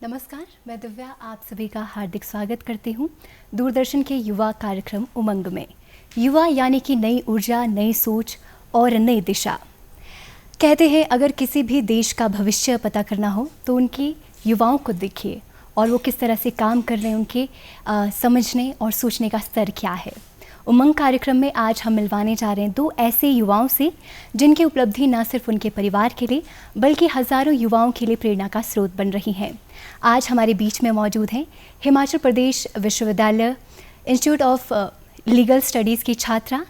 नमस्कार, मैं दिव्या आप सभी का हार्दिक स्वागत करती हूँ दूरदर्शन के युवा कार्यक्रम उमंग में। युवा यानी कि नई ऊर्जा, नई सोच और नई दिशा। कहते हैं अगर किसी भी देश का भविष्य पता करना हो तो उनकी युवाओं को देखिए और वो किस तरह से काम कर रहे हैं, उनके समझने और सोचने का स्तर क्या है। उमंग कार्यक्रम में आज हम मिलवाने जा रहे हैं दो ऐसे युवाओं से जिनकी उपलब्धि न सिर्फ उनके परिवार के लिए बल्कि हज़ारों युवाओं के लिए प्रेरणा का स्रोत बन रही हैं। आज हमारे बीच में मौजूद हैं हिमाचल प्रदेश विश्वविद्यालय इंस्टीट्यूट ऑफ लीगल स्टडीज़ की छात्रा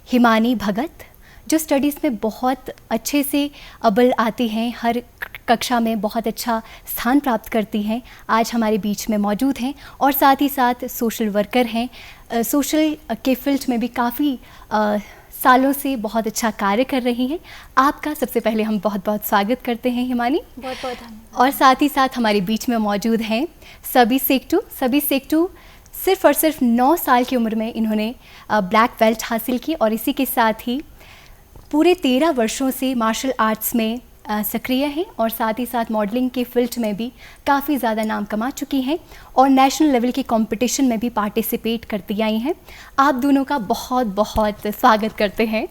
हिमानी भगत, जो स्टडीज़ में बहुत अच्छे से अव्वल आती हैं, हर कक्षा में बहुत अच्छा स्थान प्राप्त करती हैं। आज हमारे बीच में मौजूद हैं और साथ ही साथ सोशल वर्कर हैं। सोशल के फील्ड में भी काफ़ी सालों से बहुत अच्छा कार्य कर रही हैं। आपका सबसे पहले हम बहुत बहुत स्वागत करते हैं हिमानी। बहुत बहुत धन्यवाद। और साथ ही साथ हमारे बीच में मौजूद हैं सबी सेक्टू। सबी सेक्टू सिर्फ और सिर्फ 9 साल की उम्र में इन्होंने ब्लैक बेल्ट हासिल की और इसी के साथ ही पूरे 13 वर्षों से मार्शल आर्ट्स में सक्रिय हैं और साथ ही साथ मॉडलिंग के फील्ड में भी काफ़ी ज़्यादा नाम कमा चुकी हैं और नेशनल लेवल के कंपटीशन में भी पार्टिसिपेट करती आई हैं। आप दोनों का बहुत बहुत स्वागत करते हैं।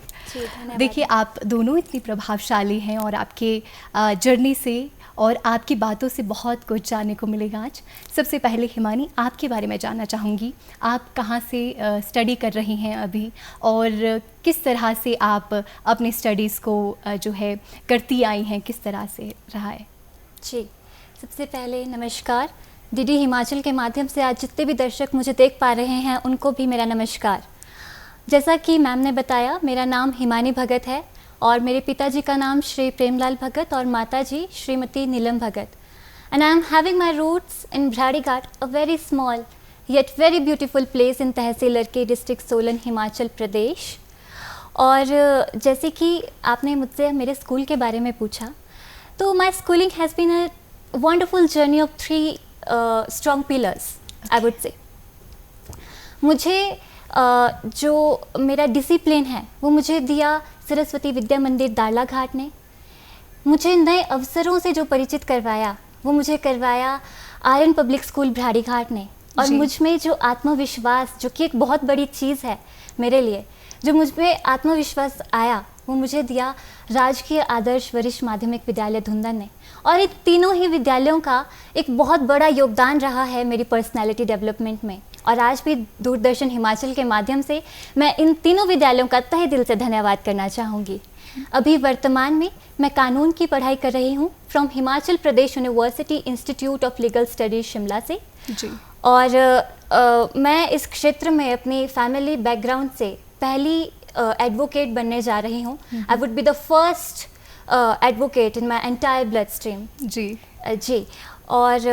देखिए, आप दोनों इतनी प्रभावशाली हैं और आपके जर्नी से और आपकी बातों से बहुत कुछ जानने को मिलेगा आज। सबसे पहले हिमानी, आपके बारे में जानना चाहूँगी। आप कहाँ से स्टडी कर रही हैं अभी और किस तरह से आप अपने स्टडीज़ को जो है करती आई हैं, किस तरह से रहा है? जी, सबसे पहले नमस्कार। डीडी हिमाचल के माध्यम से आज जितने भी दर्शक मुझे देख पा रहे हैं उनको भी मेरा नमस्कार। जैसा कि मैम ने बताया, मेरा नाम हिमानी भगत है और मेरे पिताजी का नाम श्री प्रेमलाल भगत और माताजी Shrimati Neelam Bhagat. And I am having my roots in Bhararighat, a very small yet very beautiful place in tehsil लड़के, डिस्ट्रिक्ट सोलन, हिमाचल प्रदेश। और जैसे कि आपने मुझसे मेरे स्कूल के बारे में पूछा, तो my schooling has been a wonderful journey of 3 strong pillars, I would say. मुझे जो मेरा डिसिप्लिन है वो मुझे दिया सरस्वती विद्या मंदिर दाड़लाघाट ने। मुझे नए अवसरों से जो परिचित करवाया वो मुझे करवाया आर्यन पब्लिक स्कूल भ्राड़ीघाट ने। और मुझ में जो आत्मविश्वास, जो कि एक बहुत बड़ी चीज़ है मेरे लिए, जो मुझ में आत्मविश्वास आया वो मुझे दिया राजकीय आदर्श वरिष्ठ माध्यमिक विद्यालय धुंधन ने। और इन तीनों ही विद्यालयों का एक बहुत बड़ा योगदान रहा है मेरी पर्सनैलिटी डेवलपमेंट में। और आज भी दूरदर्शन हिमाचल के माध्यम से मैं इन तीनों विद्यालयों का तहे दिल से धन्यवाद करना चाहूँगी। अभी वर्तमान में मैं कानून की पढ़ाई कर रही हूँ from Himachal Pradesh university institute of legal studies Shimla से। जी। और मैं इस क्षेत्र में अपनी फैमिली बैकग्राउंड से पहली एडवोकेट बनने जा रही हूँ। I would be the first advocate in my entire blood stream. जी। और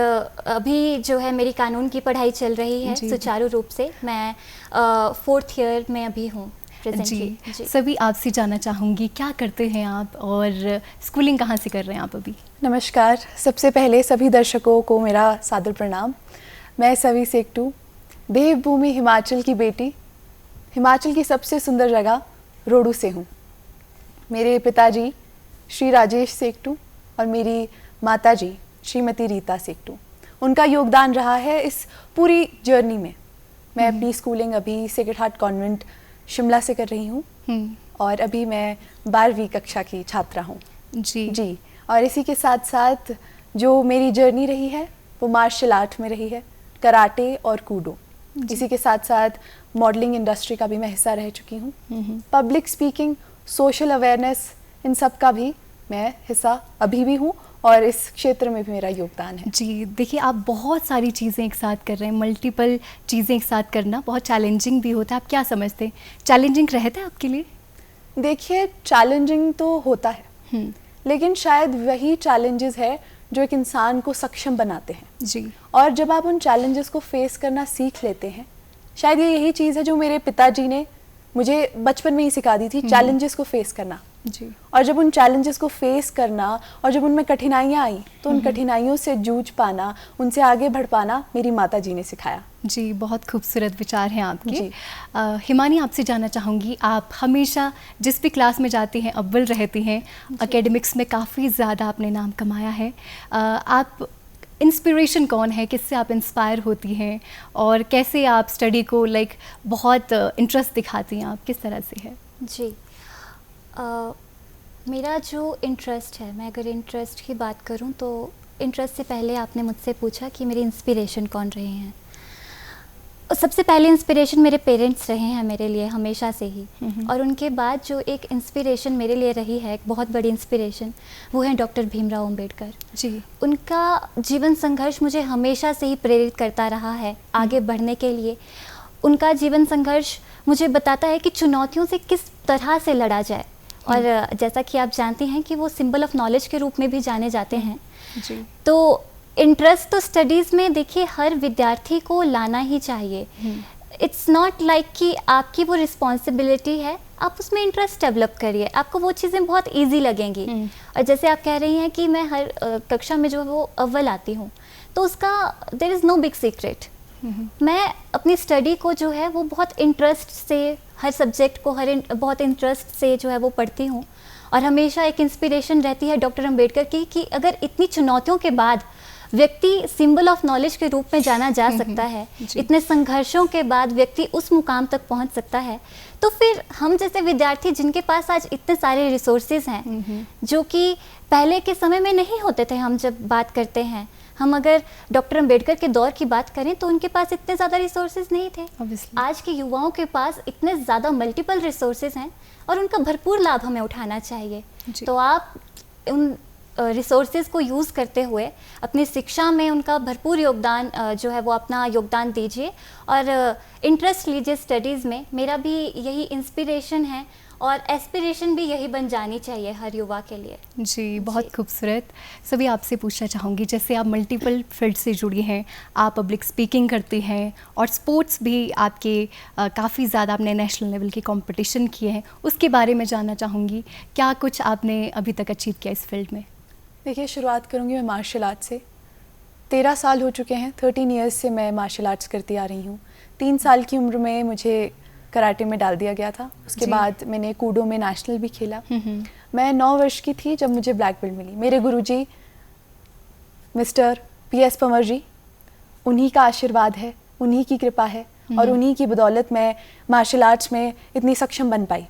अभी जो है मेरी कानून की पढ़ाई चल रही है सुचारू रूप से। मैं 4th ईयर में अभी हूँ प्रेजेंटली। जी। सभी आपसे जानना चाहूँगी, क्या करते हैं आप और स्कूलिंग कहाँ से कर रहे हैं आप अभी? नमस्कार, सबसे पहले सभी दर्शकों को मेरा सादर प्रणाम। मैं सबी सेक्टू, देवभूमि हिमाचल की बेटी, हिमाचल की सबसे सुंदर जगह रोडू से हूँ। मेरे पिताजी श्री राजेश सेक्टू और मेरी माताजी श्रीमती रीता सेक्टू, उनका योगदान रहा है इस पूरी जर्नी में। मैं अपनी स्कूलिंग अभी सेक्रेड हार्ट कॉन्वेंट शिमला से कर रही हूँ और अभी मैं 12वीं कक्षा की छात्रा हूँ। जी। और इसी के साथ साथ जो मेरी जर्नी रही है वो मार्शल आर्ट में रही है, कराटे और कूडो। इसी के साथ साथ मॉडलिंग इंडस्ट्री का भी मैं हिस्सा रह चुकी हूँ। पब्लिक स्पीकिंग, सोशल अवेयरनेस, इन सब का भी मैं हिस्सा अभी भी हूँ और इस क्षेत्र में भी मेरा योगदान है। जी, देखिए आप बहुत सारी चीज़ें एक साथ कर रहे हैं। मल्टीपल चीज़ें एक साथ करना बहुत चैलेंजिंग भी होता है। आप क्या समझते हैं, चैलेंजिंग रहता है आपके लिए? देखिए, चैलेंजिंग तो होता है, लेकिन शायद वही चैलेंजेस है जो एक इंसान को सक्षम बनाते हैं। जी। और जब आप उन चैलेंजेस को फेस करना सीख लेते हैं, शायद ये यही चीज़ है जो मेरे पिताजी ने मुझे बचपन में ही सिखा दी थी, चैलेंजेस को फेस करना। जी। और जब उन चैलेंजेस को फेस करना और जब उनमें कठिनाइयाँ आई तो उन कठिनाइयों से जूझ पाना, उनसे आगे बढ़ पाना मेरी माताजी ने सिखाया। जी, बहुत खूबसूरत विचार हैं आपके। हिमानी, आपसे जानना चाहूँगी, आप हमेशा जिस भी क्लास में जाती हैं अव्वल रहती हैं, एकेडमिक्स में काफ़ी ज़्यादा आपने नाम कमाया है। आप इंस्पिरेशन कौन है, किससे आप इंस्पायर होती हैं और कैसे आप स्टडी को बहुत इंटरेस्ट दिखाती हैं, आप किस तरह से है? जी, मेरा जो इंटरेस्ट है, मैं अगर इंटरेस्ट की बात करूं तो इंटरेस्ट से पहले आपने मुझसे पूछा कि मेरी इंस्पिरेशन कौन रहे हैं। सबसे पहले इंस्पिरेशन मेरे पेरेंट्स रहे हैं मेरे लिए हमेशा से ही, और उनके बाद जो एक इंस्पिरेशन मेरे लिए रही है, एक बहुत बड़ी इंस्पिरेशन, वो है डॉक्टर भीमराव अंबेडकर जी। उनका जीवन संघर्ष मुझे हमेशा से ही प्रेरित करता रहा है आगे बढ़ने के लिए। उनका जीवन संघर्ष मुझे बताता है कि चुनौतियों से किस तरह से लड़ा जाए, और जैसा कि आप जानती हैं कि वो सिंबल ऑफ नॉलेज के रूप में भी जाने जाते हैं जी। तो इंटरेस्ट तो स्टडीज़ में देखिए हर विद्यार्थी को लाना ही चाहिए। इट्स नॉट लाइक कि आपकी वो रिस्पॉन्सिबिलिटी है, आप उसमें इंटरेस्ट डेवलप करिए, आपको वो चीज़ें बहुत इजी लगेंगी। और जैसे आप कह रही हैं कि मैं हर कक्षा में जो है वो अव्वल आती हूँ, तो उसका there is no big secret. मैं अपनी स्टडी को जो है वो बहुत इंटरेस्ट से, हर सब्जेक्ट को बहुत इंटरेस्ट से जो है वो पढ़ती हूँ, और हमेशा एक इंस्पिरेशन रहती है डॉक्टर अंबेडकर की कि अगर इतनी चुनौतियों के बाद व्यक्ति सिंबल ऑफ नॉलेज के रूप में जाना जा सकता है, इतने संघर्षों के बाद व्यक्ति उस मुकाम तक पहुंच सकता है, तो फिर हम जैसे विद्यार्थी जिनके पास आज इतने सारे रिसोर्सेज हैं जो कि पहले के समय में नहीं होते थे, हम जब बात करते हैं, हम अगर डॉक्टर अंबेडकर के दौर की बात करें तो उनके पास इतने ज़्यादा रिसोर्सेज नहीं थे। आज के युवाओं के पास इतने ज़्यादा मल्टीपल रिसोर्सेज हैं और उनका भरपूर लाभ हमें उठाना चाहिए। तो आप उन रिसोर्सेज को यूज़ करते हुए अपनी शिक्षा में उनका भरपूर योगदान जो है वो अपना योगदान दीजिए, और इंटरेस्ट लीजिए स्टडीज़ में। मेरा भी यही इंस्पिरेशन है और एस्पिरेशन भी यही बन जानी चाहिए हर युवा के लिए। जी, बहुत खूबसूरत। सभी आपसे पूछना चाहूँगी, जैसे आप मल्टीपल फील्ड से जुड़ी हैं, आप पब्लिक स्पीकिंग करती हैं और स्पोर्ट्स भी आपके काफ़ी ज़्यादा, आपने नेशनल लेवल के कंपटीशन किए हैं, उसके बारे में जानना चाहूँगी। क्या कुछ आपने अभी तक अचीव किया इस फील्ड में? देखिए, शुरुआत करूँगी मैं मार्शल आर्ट से। 13 साल हो चुके हैं, 13 ईयर्स से मैं मार्शल आर्ट्स करती आ रही हूँ। 3 साल की उम्र में मुझे कराटे में डाल दिया गया था। उसके बाद मैंने कूडो में नेशनल भी खेला। मैं 9 वर्ष की थी जब मुझे ब्लैक बेल्ट मिली। मेरे गुरुजी मिस्टर PS पंवर जी, उन्हीं का आशीर्वाद है, उन्हीं की कृपा है, और उन्हीं की बदौलत मैं मार्शल आर्ट्स में इतनी सक्षम बन पाई।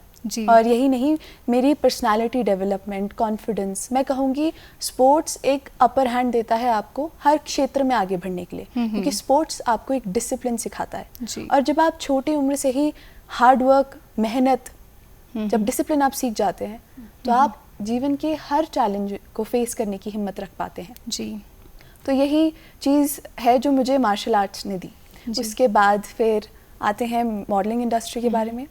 और यही नहीं, मेरी पर्सनालिटी डेवलपमेंट, कॉन्फिडेंस, मैं कहूँगी स्पोर्ट्स एक अपर हैंड देता है आपको हर क्षेत्र में आगे बढ़ने के लिए, क्योंकि स्पोर्ट्स आपको एक डिसिप्लिन सिखाता है। और जब आप छोटी उम्र से ही हार्ड वर्क, मेहनत, जब डिसिप्लिन आप सीख जाते हैं तो आप जीवन के हर चैलेंज को फेस करने की हिम्मत रख पाते हैं। जी। तो यही चीज़ है जो मुझे मार्शल आर्ट्स ने दी। उसके बाद फिर आते हैं मॉडलिंग इंडस्ट्री के बारे में।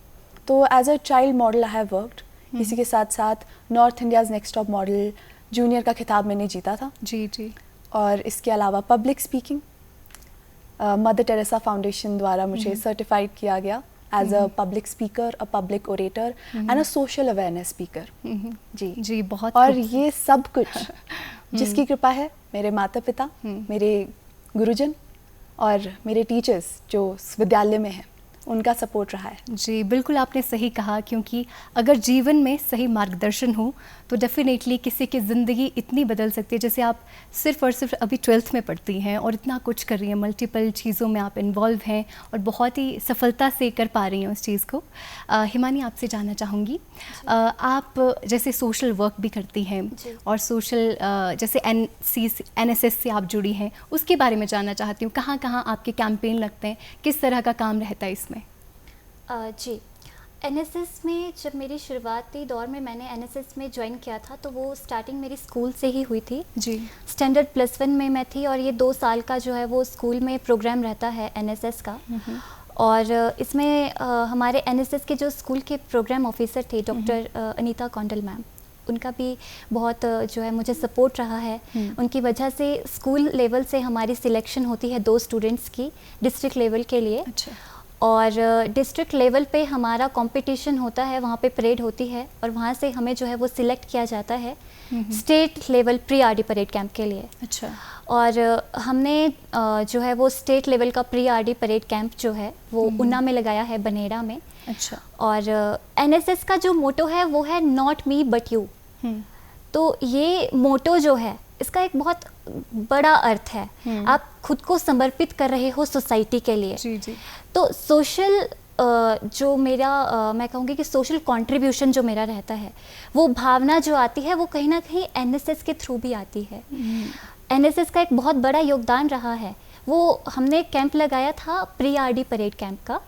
तो as a child model I have worked. इसी के साथ साथ North India's next top model junior का खिताब मैंने जीता था। जी जी। और इसके अलावा public speaking Mother Teresa foundation द्वारा मुझे सर्टिफाइड किया गया as a public speaker, a public orator and a social awareness speaker. जी जी, बहुत। और ये सब कुछ जिसकी कृपा है, मेरे माता पिता, मेरे गुरुजन और मेरे टीचर्स जो विद्यालय में हैं, उनका सपोर्ट रहा है। जी, बिल्कुल आपने सही कहा, क्योंकि अगर जीवन में सही मार्गदर्शन हो तो डेफिनेटली किसी की ज़िंदगी इतनी बदल सकती है। जैसे आप सिर्फ़ और सिर्फ अभी 12th में पढ़ती हैं और इतना कुछ कर रही हैं, मल्टीपल चीज़ों में आप इन्वॉल्व हैं और बहुत ही सफलता से कर पा रही हैं उस चीज़ को। हिमानी, आपसे जानना चाहूँगी, आप जैसे सोशल वर्क भी करती हैं और सोशल जैसे NSS से आप जुड़ी हैं, उसके बारे में जानना चाहती हूँ। कहाँ कहाँ आपके कैंपेन लगते हैं, किस तरह का काम रहता है इसमें? जी, NSS में जब मेरी शुरुआती दौर में मैंने NSS में ज्वाइन किया था तो वो स्टार्टिंग मेरी स्कूल से ही हुई थी। जी। स्टैंडर्ड +1 में मैं थी, और ये 2 साल का जो है वो स्कूल में प्रोग्राम रहता है NSS का। और इसमें हमारे NSS के जो स्कूल के प्रोग्राम ऑफिसर थे डॉक्टर अनीता कौंडल मैम, उनका भी बहुत जो है मुझे सपोर्ट रहा है। उनकी वजह से स्कूल लेवल से हमारी सिलेक्शन होती है 2 स्टूडेंट्स की डिस्ट्रिक्ट लेवल के लिए। अच्छा। और डिस्ट्रिक्ट लेवल पे हमारा कंपटीशन होता है, वहाँ पे परेड होती है, और वहाँ से हमें जो है वो सिलेक्ट किया जाता है state level pre RD parade camp के लिए। अच्छा। और हमने जो है वो स्टेट लेवल का प्री RD परेड कैंप जो है वो ऊना में लगाया है, बनेड़ा में। अच्छा। और NSS का जो मोटो है वो है नॉट मी बट यू। तो ये मोटो जो है इसका एक बहुत बड़ा अर्थ है। आप खुद को समर्पित कर रहे हो सोसाइटी के लिए। जी जी। तो सोशल जो मेरा मैं कहूँगी कि सोशल कंट्रीब्यूशन जो मेरा रहता है, वो भावना जो आती है वो कहीं ना कहीं एनएसएस के थ्रू भी आती है। एनएसएस का एक बहुत बड़ा योगदान रहा है। वो हमने कैंप लगाया था प्री आरडी परेड कैंप का,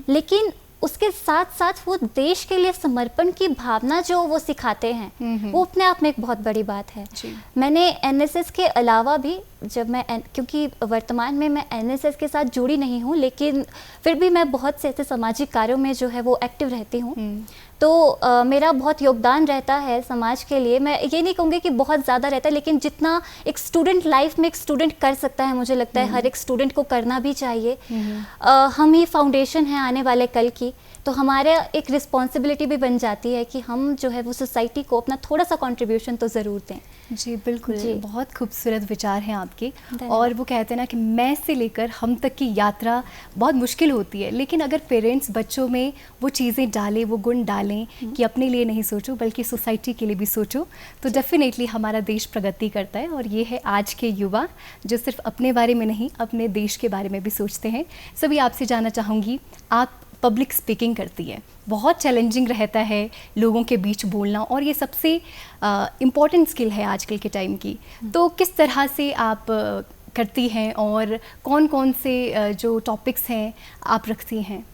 लेकिन उसके साथ साथ वो देश के लिए समर्पण की भावना जो वो सिखाते हैं, वो अपने आप में एक बहुत बड़ी बात है। मैंने एनएसएस के अलावा भी जब मैं क्योंकि वर्तमान में मैं एनएसएस के साथ जुड़ी नहीं हूँ, लेकिन फिर भी मैं बहुत से ऐसे सामाजिक कार्यों में जो है वो एक्टिव रहती हूँ। तो मेरा बहुत योगदान रहता है समाज के लिए। मैं ये नहीं कहूँगी कि बहुत ज़्यादा रहता है, लेकिन जितना एक स्टूडेंट लाइफ में एक स्टूडेंट कर सकता है, मुझे लगता है हर एक स्टूडेंट को करना भी चाहिए। हम ही फाउंडेशन हैं आने वाले कल की, तो हमारा एक रिस्पॉन्सिबिलिटी भी बन जाती है कि हम जो है वो सोसाइटी को अपना थोड़ा सा कंट्रीब्यूशन तो ज़रूर दें। जी बिल्कुल जी। बहुत खूबसूरत विचार हैं आपके। और वो कहते हैं ना कि मैं से लेकर हम तक की यात्रा बहुत मुश्किल होती है, लेकिन अगर पेरेंट्स बच्चों में वो चीज़ें डालें, वो गुण डालें कि अपने लिए नहीं सोचो बल्कि सोसाइटी के लिए भी सोचो, तो डेफिनेटली हमारा देश प्रगति करता है। और ये है आज के युवा जो सिर्फ अपने बारे में नहीं अपने देश के बारे में भी सोचते हैं। सभी आपसे जानना चाहूँगी, आप पब्लिक स्पीकिंग करती है, बहुत चैलेंजिंग रहता है लोगों के बीच बोलना, और ये सबसे इम्पॉर्टेंट स्किल है आजकल के टाइम की। तो किस तरह से आप करती हैं और कौन कौन से जो टॉपिक्स हैं आप रखती हैं?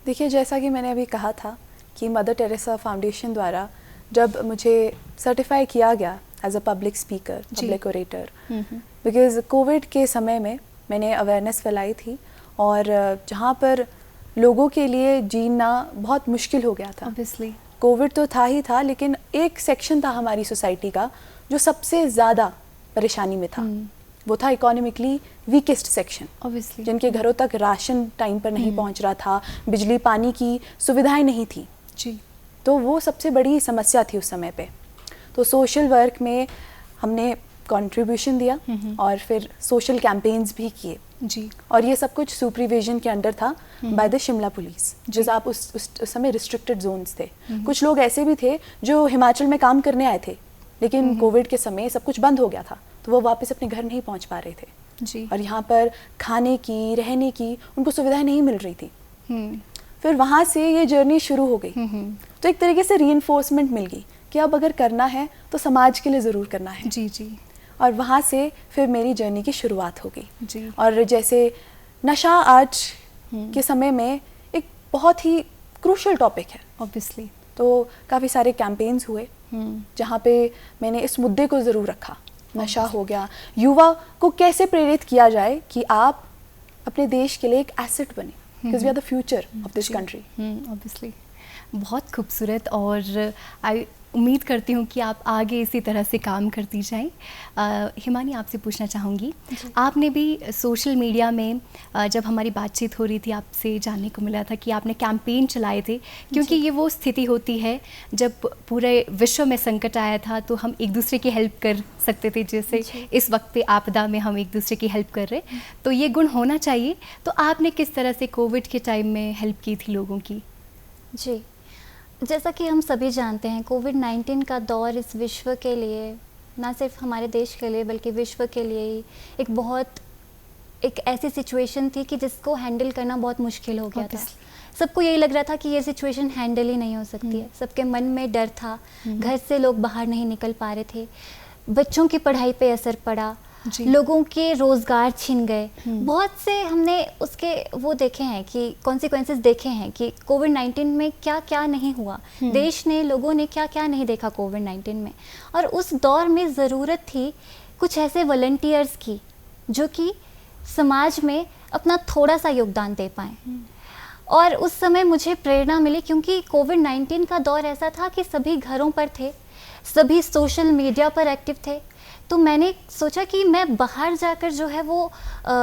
देखिए, जैसा कि मैंने अभी कहा था कि मदर टेरेसा फाउंडेशन द्वारा जब मुझे सर्टिफाई किया गया as a public speaker, public orator, because COVID के समय में मैंने अवेयरनेस फैलाई थी, और जहाँ पर लोगों के लिए जीना बहुत मुश्किल हो गया था। ऑब्वियसली कोविड तो था ही था, लेकिन एक सेक्शन था हमारी सोसाइटी का जो सबसे ज़्यादा परेशानी में था। वो था इकोनॉमिकली वीकेस्ट सेक्शन, ऑब्वियसली जिनके घरों तक राशन टाइम पर नहीं पहुंच रहा था, बिजली पानी की सुविधाएं नहीं थी। जी। तो वो सबसे बड़ी समस्या थी उस समय पे। तो सोशल वर्क में हमने कंट्रीब्यूशन दिया और फिर सोशल कैंपेन्स भी किए जी। और ये सब कुछ सुपरविजन के अंडर था बाय द शिमला पुलिस, जिस आप उस समय रिस्ट्रिक्टेड जोन्स थे। कुछ लोग ऐसे भी थे जो हिमाचल में काम करने आए थे, लेकिन कोविड के समय सब कुछ बंद हो गया था, तो वो वापस अपने घर नहीं पहुंच पा रहे थे जी। और यहाँ पर खाने की, रहने की उनको सुविधाएं नहीं मिल रही थी। फिर वहाँ से ये जर्नी शुरू हो गई। तो एक तरीके से रीइंफोर्समेंट मिल गई कि अब अगर करना है तो समाज के लिए ज़रूर करना है। जी जी। और वहाँ से फिर मेरी जर्नी की शुरुआत हो गई जी। और जैसे नशा आज के समय में एक बहुत ही क्रूशल टॉपिक है ऑब्वियसली। तो काफ़ी सारे कैंपेन्स हुए जहाँ पे मैंने इस मुद्दे को ज़रूर रखा। नशा हो गया, युवा को कैसे प्रेरित किया जाए कि आप अपने देश के लिए एक एसेट बने, because we are the future of this country. Obviously बहुत खूबसूरत, और आई उम्मीद करती हूँ कि आप आगे इसी तरह से काम करती जाएं। हिमानी, आपसे पूछना चाहूँगी, आपने भी सोशल मीडिया में जब हमारी बातचीत हो रही थी आपसे जानने को मिला था कि आपने कैंपेन चलाए थे, क्योंकि ये वो स्थिति होती है जब पूरे विश्व में संकट आया था तो हम एक दूसरे की हेल्प कर सकते थे, जैसे इस वक्त पे आपदा में हम एक दूसरे की हेल्प कर रहे, तो ये गुण होना चाहिए। तो आपने किस तरह से कोविड के टाइम में हेल्प की थी लोगों की? जी, जैसा कि हम सभी जानते हैं, कोविड-19 का दौर इस विश्व के लिए, ना सिर्फ हमारे देश के लिए बल्कि विश्व के लिए ही एक ऐसी सिचुएशन थी कि जिसको हैंडल करना बहुत मुश्किल हो गया था। सबको यही लग रहा था कि ये सिचुएशन हैंडल ही नहीं हो सकती है। सबके मन में डर था, घर से लोग बाहर नहीं निकल पा रहे थे, बच्चों की पढ़ाई पे असर पड़ा, लोगों के रोज़गार छिन गए। बहुत से हमने उसके वो देखे हैं कि कॉन्सिक्वेंसेस देखे हैं कि कोविड-19 में क्या क्या नहीं हुआ, देश ने, लोगों ने क्या क्या नहीं देखा कोविड-19 में। और उस दौर में ज़रूरत थी कुछ ऐसे वॉलंटियर्स की जो कि समाज में अपना थोड़ा सा योगदान दे पाएँ। और उस समय मुझे प्रेरणा मिली क्योंकि कोविड-19 का दौर ऐसा था कि सभी घरों पर थे, सभी सोशल मीडिया पर एक्टिव थे। तो मैंने सोचा कि मैं बाहर जाकर जो है वो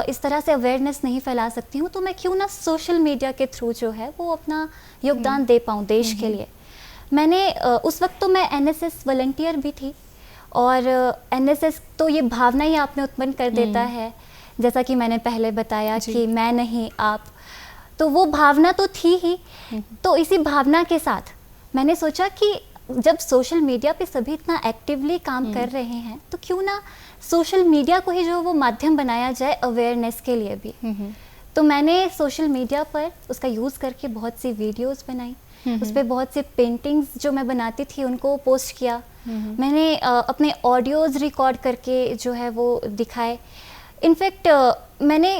इस तरह से अवेयरनेस नहीं फैला सकती हूँ, तो मैं क्यों ना सोशल मीडिया के थ्रू जो है वो अपना योगदान दे पाऊँ देश के लिए। मैंने उस वक्त तो मैं एनएसएस वॉलंटियर भी थी, और एनएसएस तो ये भावना ही आप में उत्पन्न कर देता है, जैसा कि मैंने पहले बताया कि मैं नहीं आप, तो वो भावना तो थी ही। तो इसी भावना के साथ मैंने सोचा कि जब सोशल मीडिया पे सभी इतना एक्टिवली काम कर रहे हैं तो तो क्यों ना सोशल मीडिया को ही जो वो माध्यम बनाया जाए अवेयरनेस के लिए भी। तो मैंने सोशल मीडिया पर उसका यूज़ करके बहुत सी वीडियोस बनाई, उस पर बहुत से पेंटिंग्स जो मैं बनाती थी उनको पोस्ट किया। मैंने अपने ऑडियोज़ रिकॉर्ड करके जो है वो दिखाए। इनफैक्ट मैंने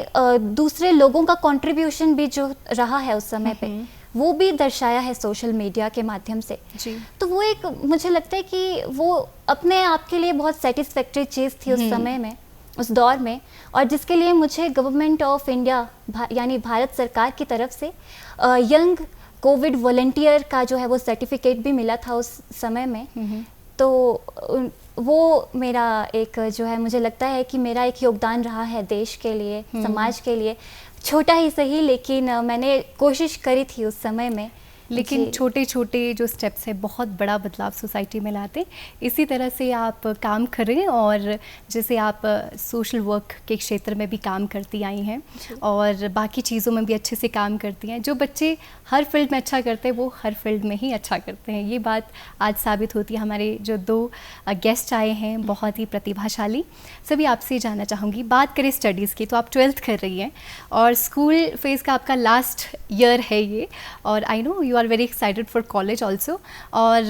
दूसरे लोगों का कंट्रीब्यूशन भी जो रहा है उस समय पे वो भी दर्शाया है सोशल मीडिया के माध्यम से जी। तो वो एक मुझे लगता है कि वो अपने आप के लिए बहुत सेटिस्फैक्टरी चीज़ थी उस समय में, उस दौर में, और जिसके लिए मुझे गवर्नमेंट ऑफ इंडिया यानी भारत सरकार की तरफ से यंग कोविड वॉलंटियर का जो है वो सर्टिफिकेट भी मिला था उस समय में। तो वो मेरा एक जो है मुझे लगता है कि मेरा एक योगदान रहा है देश के लिए, समाज के लिए, छोटा ही सही, लेकिन मैंने कोशिश करी थी उस समय में। लेकिन छोटे छोटे जो स्टेप्स हैं बहुत बड़ा बदलाव सोसाइटी में लाते। इसी तरह से आप काम करें और जैसे आप सोशल वर्क के क्षेत्र में भी काम करती आई हैं और बाकी चीज़ों में भी अच्छे से काम करती हैं। जो बच्चे हर फील्ड में अच्छा करते हैं वो हर फील्ड में ही अच्छा करते हैं, ये बात आज साबित होती है। हमारे जो 2 गेस्ट आए हैं बहुत ही प्रतिभाशाली, सभी आपसे जानना चाहूँगी। बात करें स्टडीज़ की तो आप 12th कर रही हैं और स्कूल फेज़ का आपका लास्ट ईयर है ये, और I know you are very excited for college also. और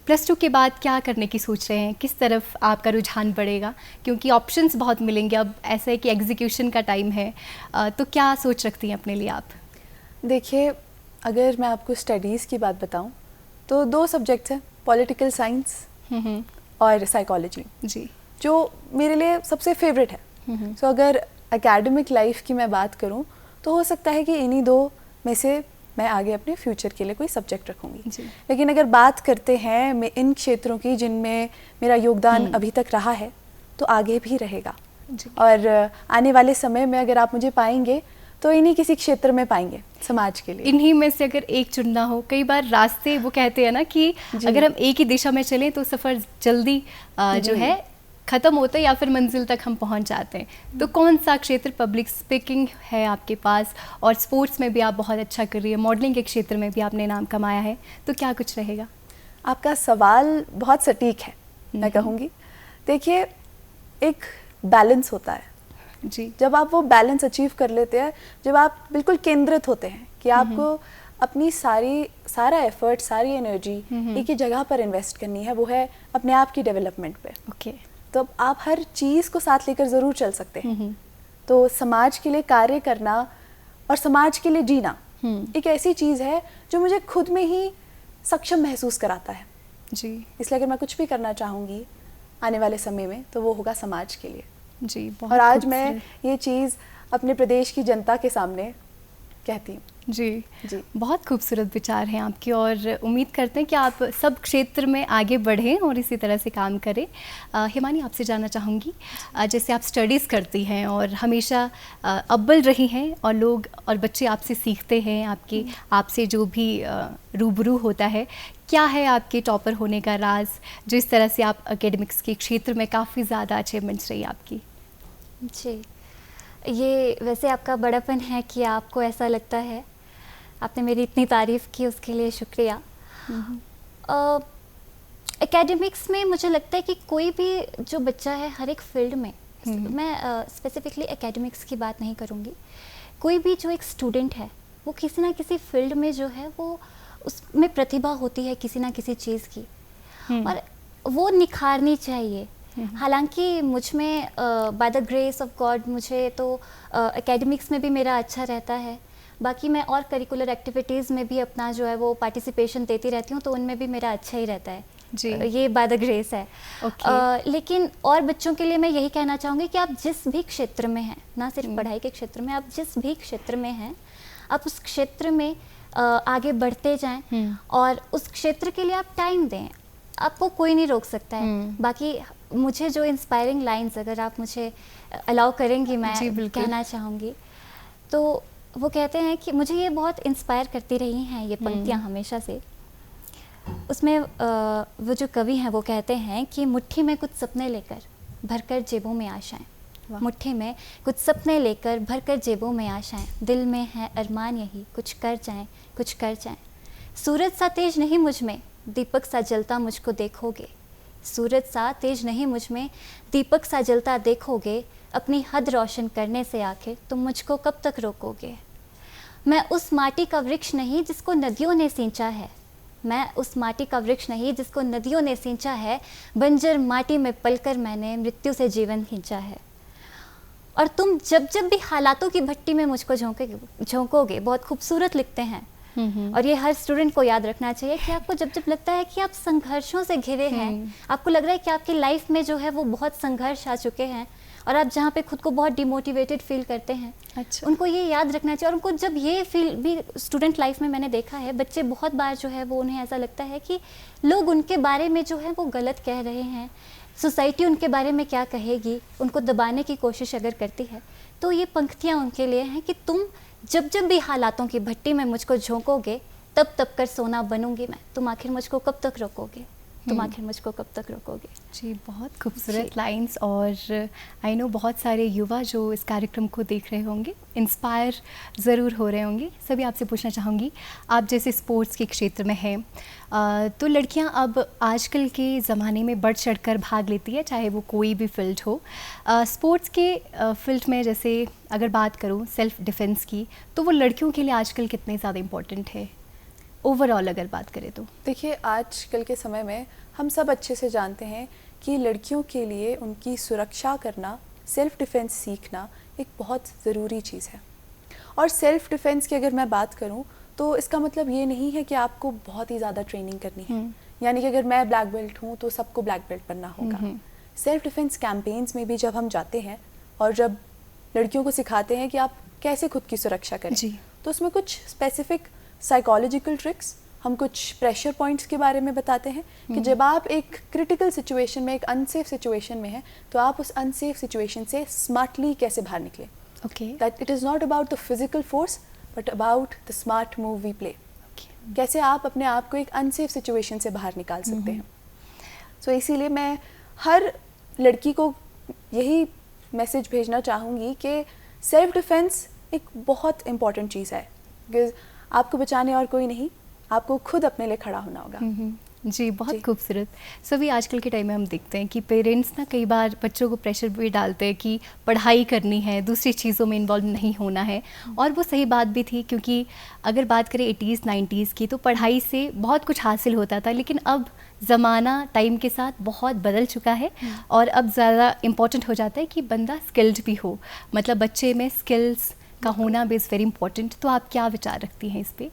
+2 के बाद क्या करने की सोच रहे हैं, किस तरफ आपका रुझान बढ़ेगा, क्योंकि ऑप्शंस बहुत मिलेंगे। अब ऐसा है कि एग्जीक्यूशन का टाइम है, तो क्या सोच रखती हैं अपने लिए आप? देखिए, अगर मैं आपको स्टडीज़ की बात बताऊं तो 2 सब्जेक्ट्स हैं, पॉलिटिकल साइंस और साइकोलॉजी, जी, जो मेरे लिए सबसे फेवरेट है। सो अगर एकेडमिक लाइफ की मैं बात करूं तो हो सकता है कि इन्हीं 2 में से मैं आगे अपने फ्यूचर के लिए कोई सब्जेक्ट रखूंगी। लेकिन अगर बात करते हैं मैं इन क्षेत्रों की जिनमें मेरा योगदान अभी तक रहा है तो आगे भी रहेगा, और आने वाले समय में अगर आप मुझे पाएंगे तो इन्हीं किसी क्षेत्र में पाएंगे समाज के लिए। इन्हीं में से अगर एक चुनना हो, कई बार रास्ते वो कहते हैं ना कि अगर हम एक ही दिशा में चलें तो सफ़र जल्दी जो है ख़त्म होता है या फिर मंजिल तक हम पहुंच जाते हैं। तो कौन सा क्षेत्र? पब्लिक स्पीकिंग है आपके पास और स्पोर्ट्स में भी आप बहुत अच्छा कर रही है, मॉडलिंग के क्षेत्र में भी आपने नाम कमाया है, तो क्या कुछ रहेगा? आपका सवाल बहुत सटीक है, मैं कहूँगी। देखिए, एक बैलेंस होता है जी। जब आप वो बैलेंस अचीव कर लेते हैं, जब आप बिल्कुल केंद्रित होते हैं कि आपको अपनी सारा एफर्ट, सारी एनर्जी एक ही जगह पर इन्वेस्ट करनी है, वो है अपने आप की डेवलपमेंट पे। ओके। तो आप हर चीज़ को साथ लेकर ज़रूर चल सकते हैं। तो समाज के लिए कार्य करना और समाज के लिए जीना एक ऐसी चीज़ है जो मुझे खुद में ही सक्षम महसूस कराता है जी। इसलिए अगर मैं कुछ भी करना चाहूँगी आने वाले समय में तो वो होगा समाज के लिए जी। और आज मैं ये चीज़ अपने प्रदेश की जनता के सामने कहती हूँ। जी जी, बहुत खूबसूरत विचार हैं आपके और उम्मीद करते हैं कि आप सब क्षेत्र में आगे बढ़ें और इसी तरह से काम करें। हिमानी, आपसे जानना चाहूँगी, जैसे आप स्टडीज़ करती हैं और हमेशा अव्वल रही हैं और लोग और बच्चे आपसे सीखते हैं, आपसे जो भी रूबरू होता है, क्या है आपके टॉपर होने का राज, जिस तरह से आप एकेडमिक्स के क्षेत्र में काफ़ी ज़्यादा अचीवमेंट्स रही आपकी? जी, ये वैसे आपका बड़ापन है कि आपको ऐसा लगता है। आपने मेरी इतनी तारीफ़ की, उसके लिए शुक्रिया। एकेडमिक्स में मुझे लगता है कि कोई भी जो बच्चा है हर एक फील्ड में, मैं स्पेसिफिकली एकेडमिक्स की बात नहीं करूँगी, कोई भी जो एक स्टूडेंट है वो किसी ना किसी फील्ड में जो है वो उसमें प्रतिभा होती है किसी ना किसी चीज़ की, और वो निखारनी चाहिए। हालांकि मुझ में by the grace of God मुझे तो एकेडमिक्स में भी मेरा अच्छा रहता है, बाकी मैं और करिकुलर एक्टिविटीज़ में भी अपना जो है वो पार्टिसिपेशन देती रहती हूँ, तो उनमें भी मेरा अच्छा ही रहता है जी। ये बाय द ग्रेस है। लेकिन और बच्चों के लिए मैं यही कहना चाहूँगी कि आप जिस भी क्षेत्र में हैं, ना सिर्फ पढ़ाई के क्षेत्र में, आप जिस भी क्षेत्र में हैं, आप उस क्षेत्र में आगे बढ़ते जाएं और उस क्षेत्र के लिए आप टाइम दें, आपको कोई नहीं रोक सकता है। बाकी मुझे जो इंस्पायरिंग लाइंस अगर आप मुझे अलाउ करेंगी मैं कहना चाहूँगी, तो वो कहते हैं कि मुझे ये बहुत इंस्पायर करती रही हैं ये पंक्तियाँ हमेशा से। उसमें वो जो कवि हैं वो कहते हैं कि मुट्ठी में कुछ सपने लेकर भरकर जेबों में आशाएं, मुट्ठी में कुछ सपने लेकर भरकर जेबों में आशाएं, दिल में है अरमान यही कुछ कर जाएं, कुछ कर जाएं। सूरज सा तेज नहीं मुझ में, दीपक सा जलता मुझको देखोगे, सूरज सा तेज नहीं मुझ में, दीपक सा जलता देखोगे, अपनी हद रोशन करने से आके तुम मुझको कब तक रोकोगे। मैं उस माटी का वृक्ष नहीं जिसको नदियों ने सींचा है, मैं उस माटी का वृक्ष नहीं जिसको नदियों ने सींचा है, बंजर माटी में पलकर मैंने मृत्यु से जीवन खींचा है। और तुम जब जब भी हालातों की भट्टी में मुझको झोंकोगे, बहुत खूबसूरत लिखते हैं। और ये हर स्टूडेंट को याद रखना चाहिए कि आपको जब जब लगता है कि आप संघर्षों से घिरे हैं, आपको लग रहा है कि आपकी लाइफ में जो है वो बहुत संघर्ष आ चुके हैं और आप जहाँ पे खुद को बहुत डिमोटिवेटेड फील करते हैं, अच्छा। उनको ये याद रखना चाहिए। और उनको जब ये फील भी स्टूडेंट लाइफ में मैंने देखा है, बच्चे बहुत बार जो है वो उन्हें ऐसा लगता है कि लोग उनके बारे में जो है वो गलत कह रहे हैं, सोसाइटी उनके बारे में क्या कहेगी, उनको दबाने की कोशिश अगर करती है, तो ये पंक्तियाँ उनके लिए हैं कि तुम जब जब भी हालातों की भट्टी में मुझको झोंकोगे, तब तब कर सोना बनूंगी मैं, तुम आखिर मुझको कब तक रोकोगे, तुम आखिर मुझको कब तक रोकोगे। जी, बहुत खूबसूरत लाइंस। और आई नो बहुत सारे युवा जो इस कार्यक्रम को देख रहे होंगे इंस्पायर ज़रूर हो रहे होंगे। सभी आपसे पूछना चाहूँगी, आप जैसे स्पोर्ट्स के क्षेत्र में हैं, तो लड़कियां अब आजकल के ज़माने में बढ़ चढ़कर भाग लेती है, चाहे वो कोई भी फील्ड हो। स्पोर्ट्स के फील्ड में जैसे अगर बात करूँ सेल्फ डिफेंस की, तो वो लड़कियों के लिए आजकल कितने ज़्यादा इम्पोर्टेंट है ओवरऑल अगर बात करें तो? देखिए, आजकल के समय में हम सब अच्छे से जानते हैं कि लड़कियों के लिए उनकी सुरक्षा करना, सेल्फ डिफेंस सीखना एक बहुत ज़रूरी चीज़ है। और सेल्फ डिफेंस की अगर मैं बात करूं तो इसका मतलब ये नहीं है कि आपको बहुत ही ज़्यादा ट्रेनिंग करनी है, यानी कि अगर मैं ब्लैक बेल्ट हूँ तो सबको ब्लैक बेल्ट बनना होगा। सेल्फ डिफेंस कैंपेन्स में भी जब हम जाते हैं और जब लड़कियों को सिखाते हैं कि आप कैसे खुद की सुरक्षा करें, तो उसमें कुछ स्पेसिफिक साइकोलॉजिकल ट्रिक्स, हम कुछ प्रेशर पॉइंट्स के बारे में बताते हैं कि जब आप एक क्रिटिकल सिचुएशन में, एक अनसेफ सिचुएशन में हैं, तो आप उस अनसेफ सिचुएशन से स्मार्टली कैसे बाहर निकलें। That it is not about the physical force but about the smart move we play. कैसे आप अपने आप को एक अनसेफ सिचुएशन से बाहर निकाल सकते हैं। सो इसीलिए मैं हर लड़की को यही मैसेज भेजना चाहूँगी कि सेल्फ डिफेंस एक बहुत इम्पॉर्टेंट चीज़ है, बिकॉज आपको बचाने और कोई नहीं, आपको खुद अपने लिए खड़ा होना होगा। जी, बहुत खूबसूरत। सभी आजकल के टाइम में हम देखते हैं कि पेरेंट्स ना कई बार बच्चों को प्रेशर भी डालते हैं कि पढ़ाई करनी है, दूसरी चीज़ों में इन्वॉल्व नहीं होना है। और वो सही बात भी थी, क्योंकि अगर बात करें 80s 90s की, तो पढ़ाई से बहुत कुछ हासिल होता था, लेकिन अब ज़माना टाइम के साथ बहुत बदल चुका है और अब ज़्यादा इम्पॉर्टेंट हो जाता है कि बंदा स्किल्ड भी हो, मतलब बच्चे में स्किल्स का होना भी इज़ वेरी इंपॉर्टेंट। तो आप क्या विचार रखती हैं इस पर?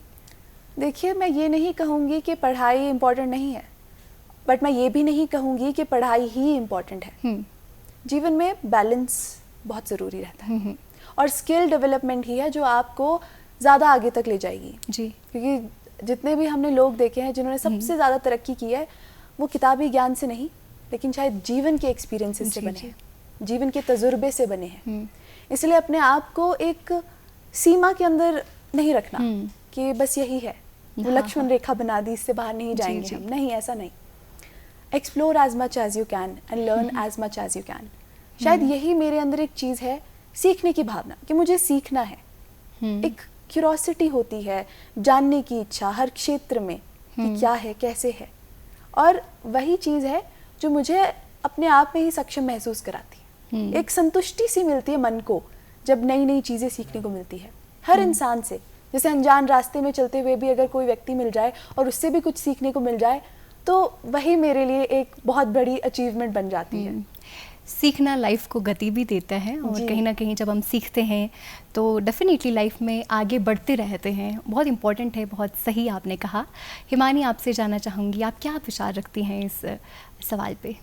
देखिए, मैं ये नहीं कहूँगी कि पढ़ाई इम्पॉर्टेंट नहीं है, बट मैं ये भी नहीं कहूँगी कि पढ़ाई ही इम्पॉर्टेंट है। जीवन में बैलेंस बहुत ज़रूरी रहता है और स्किल डेवलपमेंट ही है जो आपको ज़्यादा आगे तक ले जाएगी। जी, क्योंकि जितने भी हमने लोग देखे हैं जिन्होंने सबसे ज़्यादा तरक्की की है, वो किताबी ज्ञान से नहीं, लेकिन शायद जीवन के एक्सपीरियंसेस से बने हैं, जीवन के तजुर्बे से बने हैं। इसलिए अपने आप को एक सीमा के अंदर नहीं रखना कि बस यही है, वो लक्ष्मण रेखा बना दी, इससे बाहर नहीं जाएंगे हम। नहीं, ऐसा नहीं। Explore as much as you can and learn as much as you can. शायद यही मेरे अंदर एक चीज़ है, सीखने की भावना, कि मुझे सीखना है। एक क्यूरोसिटी होती है, जानने की इच्छा हर क्षेत्र में कि क्या है, कैसे है। और वही चीज़ है जो मुझे अपने आप में ही सक्षम महसूस कराती है। एक संतुष्टि सी मिलती है मन को जब नई नई चीज़ें सीखने को मिलती है हर इंसान से। जैसे अनजान रास्ते में चलते हुए भी अगर कोई व्यक्ति मिल जाए और उससे भी कुछ सीखने को मिल जाए, तो वही मेरे लिए एक बहुत बड़ी अचीवमेंट बन जाती है। सीखना लाइफ को गति भी देता है और कहीं ना कहीं जब हम सीखते हैं तो डेफिनेटली लाइफ में आगे बढ़ते रहते हैं। बहुत इम्पोर्टेंट है, बहुत सही आपने कहा। हिमानी, आपसे जानना चाहूँगी, आप क्या विचार रखती हैं इस सवाल पे,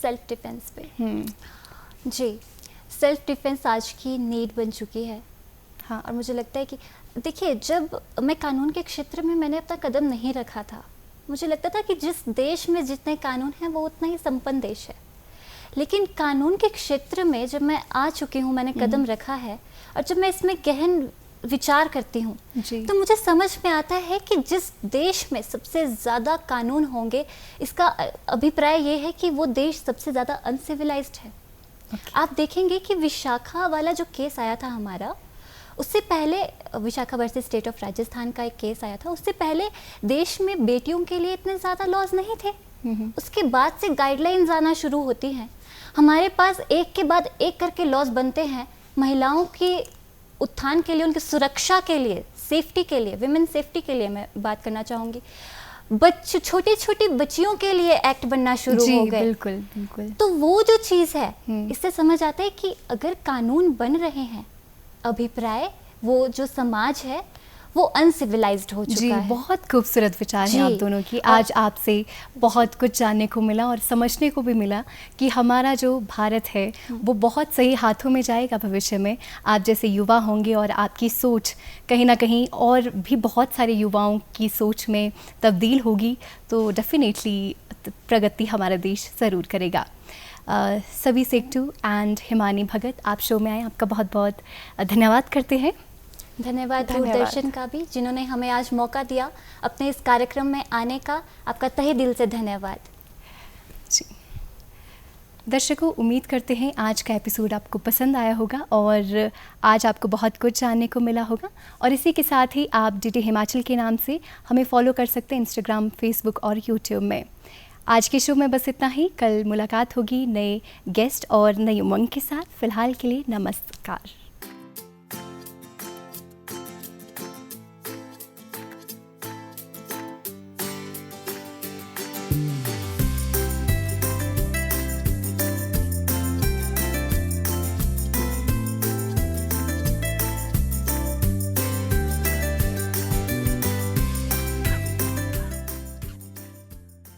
सेल्फ डिफेंस पे? जी, सेल्फ डिफेंस आज की नीड बन चुकी है। हाँ, और मुझे लगता है कि देखिए, जब मैं कानून के क्षेत्र में मैंने अपना कदम नहीं रखा था, मुझे लगता था कि जिस देश में जितने कानून हैं वो उतना ही संपन्न देश है। लेकिन कानून के क्षेत्र में जब मैं आ चुकी हूँ, मैंने कदम रखा है, और जब मैं इसमें गहन विचार करती हूँ, तो मुझे समझ में आता है कि जिस देश में सबसे ज़्यादा कानून होंगे, इसका अभिप्राय ये है कि वो देश सबसे ज़्यादा अनसिविलाइज्ड है। आप देखेंगे कि विशाखा वाला जो केस आया था हमारा, उससे पहले Vishakha versus state of Rajasthan का एक केस आया था, उससे पहले देश में बेटियों के लिए इतने ज़्यादा लॉज नहीं थे। उसके बाद से गाइडलाइंस आना शुरू होती हैं। हमारे पास एक के बाद एक करके लॉज बनते हैं महिलाओं के उत्थान के लिए, उनकी सुरक्षा के लिए, सेफ्टी के लिए, विमेन सेफ्टी के लिए मैं बात करना चाहूँगी। छोटी छोटी बच्चियों के लिए एक्ट बनना शुरू हो गए। बिल्कुल बिल्कुल। तो वो जो चीज़ है, इससे समझ आता है कि अगर कानून बन रहे हैं, अभिप्राय वो जो समाज है वो अनसिविलाइज्ड हो चुका है। बहुत खूबसूरत विचार हैं आप दोनों की। आज आपसे बहुत कुछ जानने को मिला और समझने को भी मिला कि हमारा जो भारत है वो बहुत सही हाथों में जाएगा भविष्य में। आप जैसे युवा होंगे और आपकी सोच कहीं ना कहीं और भी बहुत सारे युवाओं की सोच में तब्दील होगी, तो डेफिनेटली प्रगति हमारा देश ज़रूर करेगा। सभी सेक्टू एंड हिमानी भगत, आप शो में आए, आपका बहुत बहुत धन्यवाद करते हैं। धन्यवाद दूरदर्शन का भी, जिन्होंने हमें आज मौका दिया अपने इस कार्यक्रम में आने का। आपका तहे दिल से धन्यवाद जी। दर्शकों, उम्मीद करते हैं आज का एपिसोड आपको पसंद आया होगा और आज आपको बहुत कुछ जानने को मिला होगा। और इसी के साथ ही आप डीडी हिमाचल के नाम से हमें फॉलो कर सकते हैं इंस्टाग्राम, फेसबुक और यूट्यूब में। आज के शो में बस इतना ही। कल मुलाकात होगी नए गेस्ट और नई उमंग के साथ। फिलहाल के लिए नमस्कार।